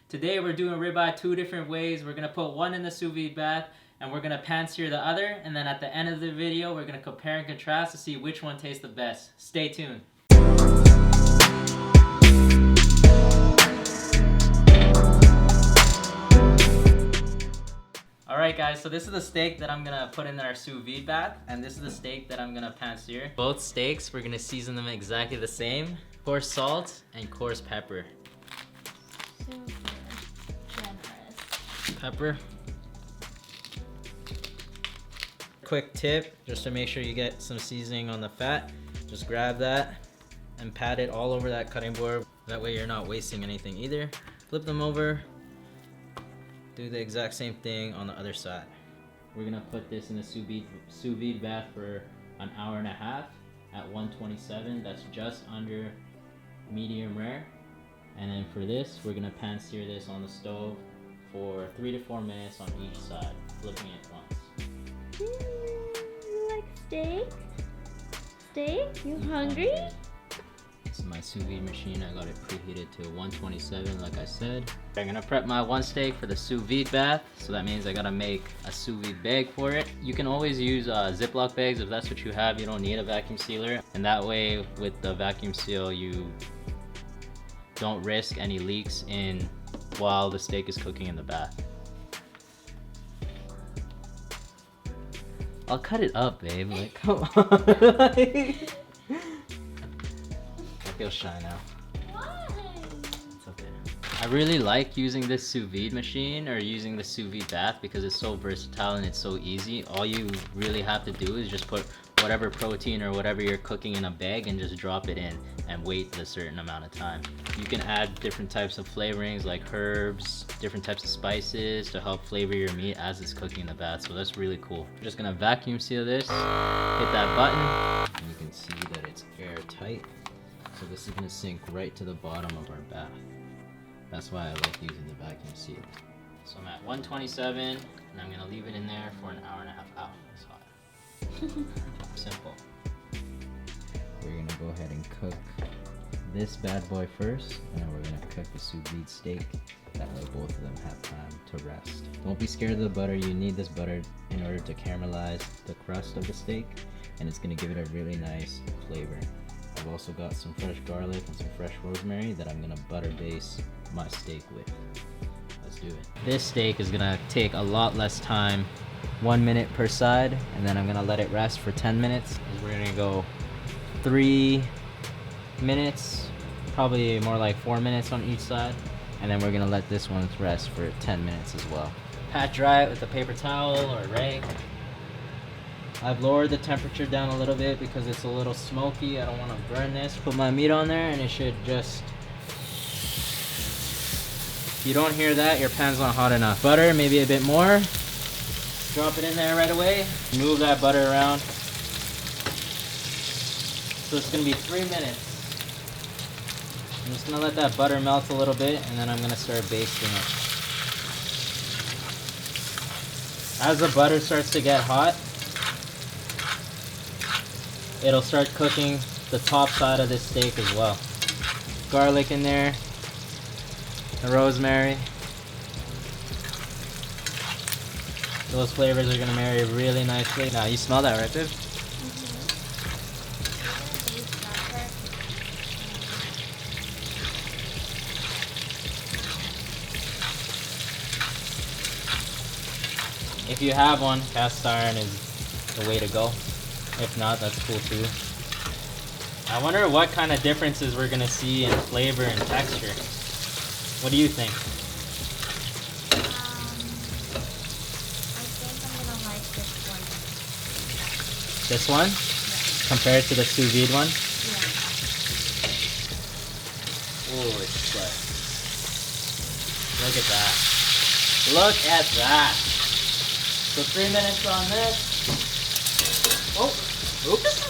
Today we're doing ribeye 2 different ways. We're gonna put one in the sous vide bath and we're gonna pan sear the other, and then at the end of the video we're gonna compare and contrast to see which one tastes the best. Stay tuned. Alright guys, so this is the steak that I'm gonna put in our sous vide bath, and this is the steak that I'm gonna pan sear. Both steaks, we're gonna season them exactly the same. Coarse salt and coarse pepper. Super generous. Pepper. Quick tip, just to make sure you get some seasoning on the fat, just grab that and pat it all over that cutting board. That way you're not wasting anything either. Flip them over. Do the exact same thing on the other side. We're gonna put this in the sous vide bath for an hour and a half at 127. That's just under medium rare. And then for this, we're gonna pan sear this on the stove for 3 to 4 minutes on each side, flipping it once. You like steak? Steak? You hungry? This is my sous vide machine. I got it preheated to 127 like I said. I'm gonna prep my one steak for the sous vide bath, so that means I gotta make a sous vide bag for it. You can always use Ziploc bags if that's what you have. You don't need a vacuum sealer, and that way with the vacuum seal you don't risk any leaks in while the steak is cooking in the bath. I'll cut it up, babe. Like, come on. I feel shy now. Why? It's okay. I really like using this sous vide machine or using the sous vide bath because it's so versatile and it's so easy. All you really have to do is just put whatever protein or whatever you're cooking in a bag and just drop it in and wait a certain amount of time. You can add different types of flavorings like herbs, different types of spices to help flavor your meat as it's cooking in the bath, so that's really cool. I'm just gonna vacuum seal this, hit that button, and you can see that it's airtight. So this is gonna sink right to the bottom of our bath. That's why I like using the vacuum seal. So I'm at 127 and I'm gonna leave it in there for an hour and a half. Ow, it's hot. Simple. We're gonna go ahead and cook this bad boy first, and then we're gonna cook the sous vide steak. That way both of them have time to rest. Don't be scared of the butter. You need this butter in order to caramelize the crust of the steak, and it's gonna give it a really nice flavor. I've also got some fresh garlic and some fresh rosemary that I'm gonna butter base my steak with. Let's do it. This steak is gonna take a lot less time, 1 minute per side, and then I'm gonna let it rest for 10 minutes. We're gonna go 3 minutes, probably more like 4 minutes on each side, and then we're gonna let this one rest for 10 minutes as well. Pat dry it with a paper towel or a rag. I've lowered the temperature down a little bit because it's a little smoky. I don't want to burn this. Put my meat on there and it should just... If you don't hear that, your pan's not hot enough. Butter, maybe a bit more. Drop it in there right away. Move that butter around. So it's going to be 3 minutes. I'm just going to let that butter melt a little bit and then I'm going to start basting it. As the butter starts to get hot, it'll start cooking the top side of this steak as well. Garlic in there, the rosemary. Those flavors are gonna marry really nicely. Now you smell that, right, babe? If you have one, cast iron is the way to go. If not, that's cool too. I wonder what kind of differences we're gonna see in flavor and texture. What do you think? I think I'm gonna like this one. This one? Yeah. Compared to the sous vide one? Yeah. Oh, it's sweat. Look at that. Look at that. So 3 minutes on this. Oh, oops.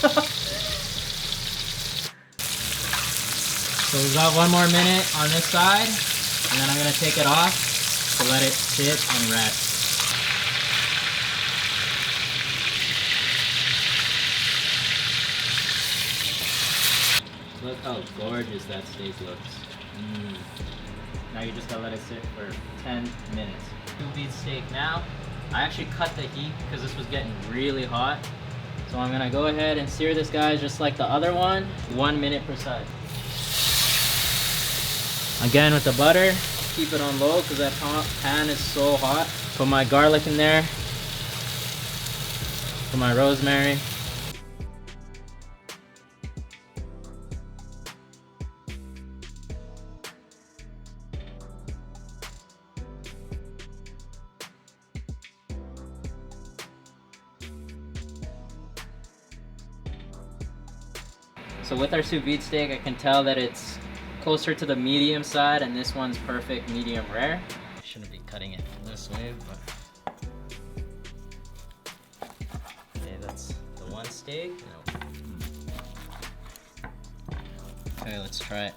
So we've got 1 more minute on this side, and then I'm gonna take it off to let it sit and rest. Look how gorgeous that steak looks. Now you just gotta let it sit for 10 minutes. Sous vide steak now. I actually cut the heat because this was getting really hot. So I'm gonna go ahead and sear this guy just like the other one, 1 minute per side. Again with the butter, keep it on low because that pan is so hot. Put my garlic in there. Put my rosemary. So with our sous vide steak, I can tell that it's closer to the medium side, and this one's perfect medium rare. I shouldn't be cutting it this way, but okay, that's the one steak. No. Okay, let's try it.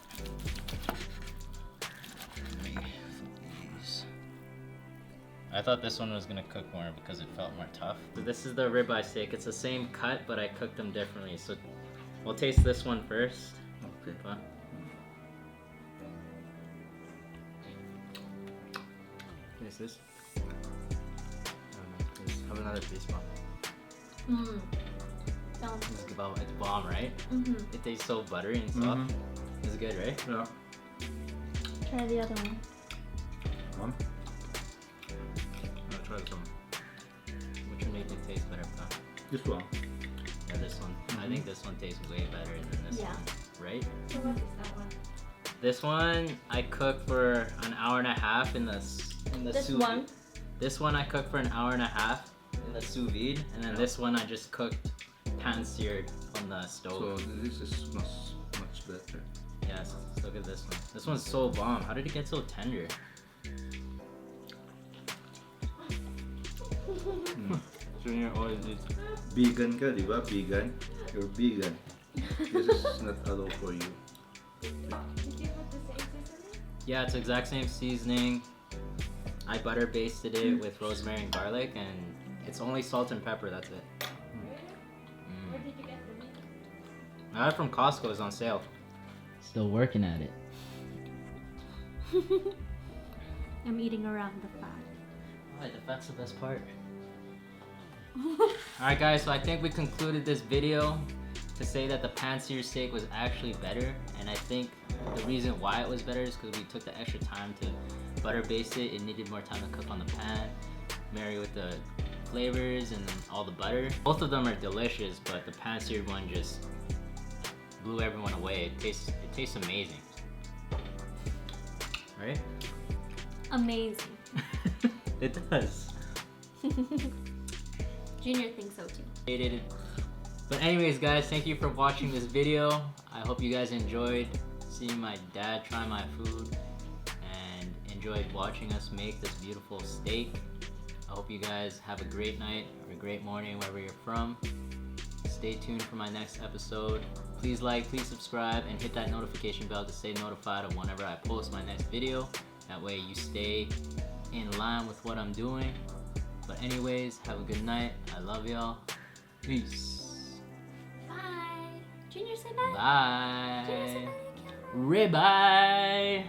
I thought this one was gonna cook more because it felt more tough. So this is the ribeye steak. It's the same cut, but I cooked them differently. So we'll taste this one first. Okay. Taste this. Have another piece, Mom. Mmm. Sounds It's bomb, right? Mm-hmm. It tastes so buttery and soft. It's good, right? Yeah. Try the other one. One. I'll try some. Which one do you think tastes better, Pa? This one. Yeah, this one. I think this one tastes way better than this Yeah. one, right? So what is that one? This one I cooked for an hour and a half in the This sous one? vide. This one I cooked for an hour and a half in the sous vide, and then this one I just cooked pan seared on the So stove. this is much better. Yes, look at this one. This one's so bomb. How did it get so tender? Junior always eats. Vegan ka, di ba? Vegan. You're vegan. This is not allowed for you. Did you put the same seasoning? Yeah, it's exact same seasoning. I butter basted it with rosemary and garlic, and it's only salt and pepper. That's it. Where did you get the meat? I got it from Costco. It's on sale. Still working at it. I'm eating around the fat. Alright, the fat's the best part. Alright guys, so I think we concluded this video to say that the pan-seared steak was actually better, and I think the reason why it was better is because we took the extra time to butter baste it. It needed more time to cook on the pan, marry with the flavors and then all the butter. Both of them are delicious, but the pan-seared one just blew everyone away. It tastes amazing. Right? Amazing. It does. Junior thinks so too. But anyways guys, thank you for watching this video. I hope you guys enjoyed seeing my dad try my food and enjoyed watching us make this beautiful steak. I hope you guys have a great night or a great morning wherever you're from. Stay tuned for my next episode. Please like, please subscribe, and hit that notification bell to stay notified of whenever I post my next video. That way you stay in line with what I'm doing. But anyways, have a good night. I love y'all. Peace. Bye. Junior, say bye. Bye. Junior, say bye. Ribeye.